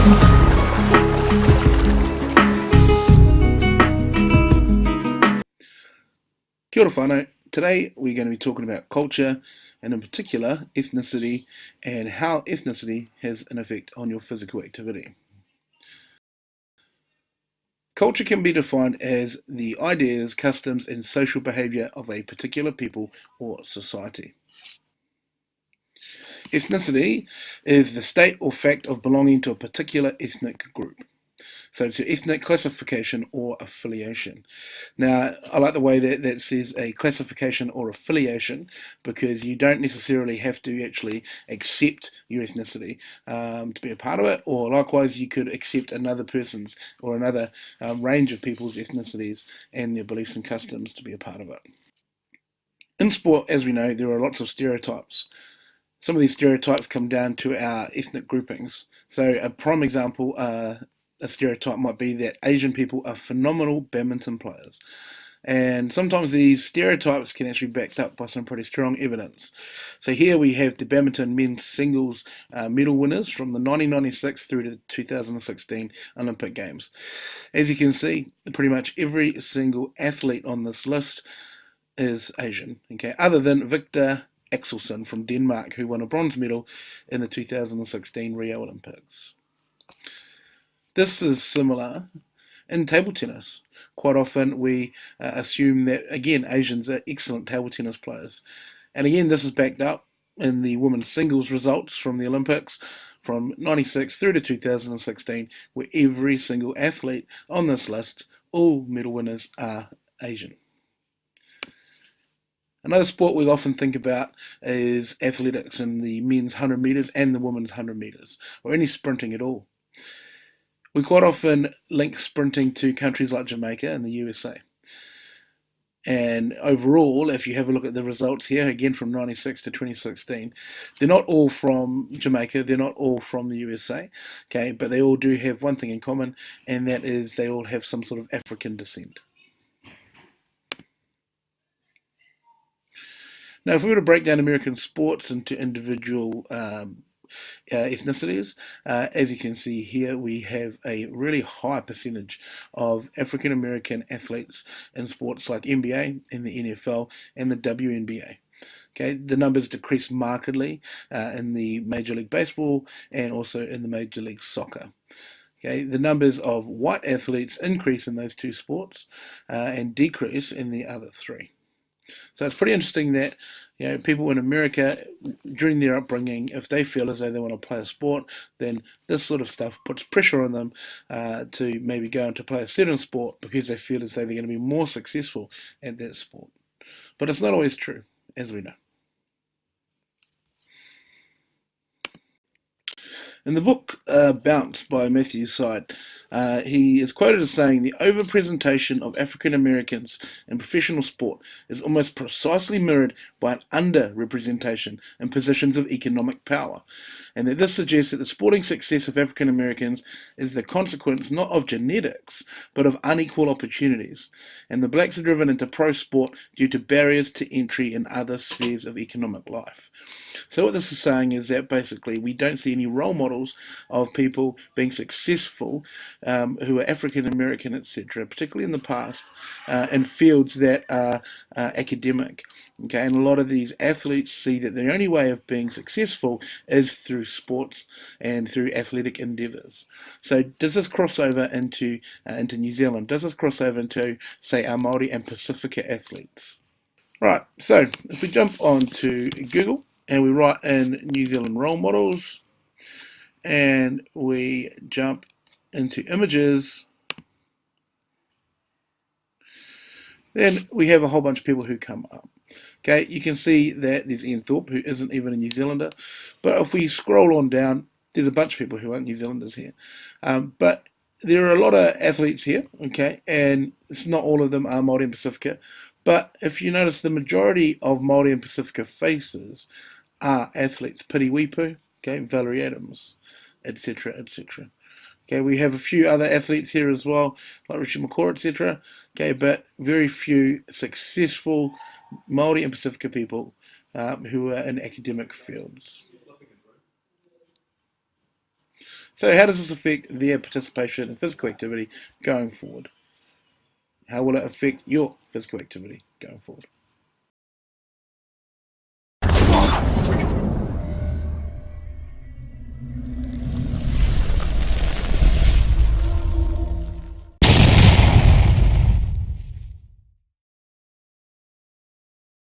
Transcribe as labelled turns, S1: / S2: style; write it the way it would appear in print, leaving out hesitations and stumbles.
S1: Kia ora whānau. Today we're going to be talking about culture and in particular ethnicity and how ethnicity has an effect on your physical activity. Culture can be defined as the ideas, customs and social behaviour of a particular people or society. Ethnicity is the state or fact of belonging to a particular ethnic group. So it's your ethnic classification or affiliation. Now, I like the way that says a classification or affiliation, because you don't necessarily have to actually accept your ethnicity to be a part of it, or likewise you could accept another person's or another range of people's ethnicities and their beliefs and customs to be a part of it. In sport, as we know, there are lots of stereotypes. Some of these stereotypes come down to our ethnic groupings. So a prime example, a stereotype might be that Asian people are phenomenal badminton players. And sometimes these stereotypes can actually be backed up by some pretty strong evidence. So here we have the badminton men's singles medal winners from the 1996 through to the 2016 Olympic Games. As you can see, pretty much every single athlete on this list is Asian, okay, other than Victor Axelsen from Denmark, who won a bronze medal in the 2016 Rio Olympics. This is similar in table tennis. Quite often we assume that, again, Asians are excellent table tennis players. And again, this is backed up in the women's singles results from the Olympics from 96 through to 2016, where every single athlete on this list, all medal winners, are Asian. Another sport we often think about is athletics in the men's 100 metres and the women's 100 metres, or any sprinting at all. We quite often link sprinting to countries like Jamaica and the USA. And overall, if you have a look at the results here, again from 96 to 2016, they're not all from Jamaica, they're not all from the USA, okay, but they all do have one thing in common, and that is they all have some sort of African descent. Now, if we were to break down American sports into individual ethnicities, as you can see here, we have a really high percentage of African American athletes in sports like NBA and the NFL and the WNBA. Okay, the numbers decrease markedly in the Major League Baseball and also in the Major League Soccer. Okay, the numbers of white athletes increase in those two sports and decrease in the other three. So it's pretty interesting that, you know, people in America, during their upbringing, if they feel as though they want to play a sport, then this sort of stuff puts pressure on them to maybe go on to play a certain sport because they feel as though they're going to be more successful at that sport. But it's not always true, as we know. In the book Bounce by Matthew Syed, he is quoted as saying, "The overrepresentation of African Americans in professional sport is almost precisely mirrored by an underrepresentation in positions of economic power, and that this suggests that the sporting success of African Americans is the consequence not of genetics, but of unequal opportunities, and the blacks are driven into pro sport due to barriers to entry in other spheres of economic life." So what this is saying is that basically we don't see any role models of people being successful who are African American, etc., particularly in the past, in fields that are academic. Okay, and a lot of these athletes see that the only way of being successful is through sports and through athletic endeavours. So does this cross over into New Zealand? Does this cross over into, say, our Māori and Pacifica athletes? Right, so if we jump on to Google and we write in New Zealand role models and we jump into images, then we have a whole bunch of people who come up. Okay, you can see that there's Ian Thorpe, who isn't even a New Zealander, but if we scroll on down, there's a bunch of people who aren't New Zealanders here. But there are a lot of athletes here, okay, and it's not all of them are Māori and Pacifica, but if you notice, the majority of Māori and Pacifica faces are athletes. Piri Wipu, okay, Valerie Adams, etc., etc. Okay, we have a few other athletes here as well, like Richard McCaw, etc. Okay, but very few successful Māori and Pacifica people who are in academic fields. So how does this affect their participation in physical activity going forward? How will it affect your physical activity going forward?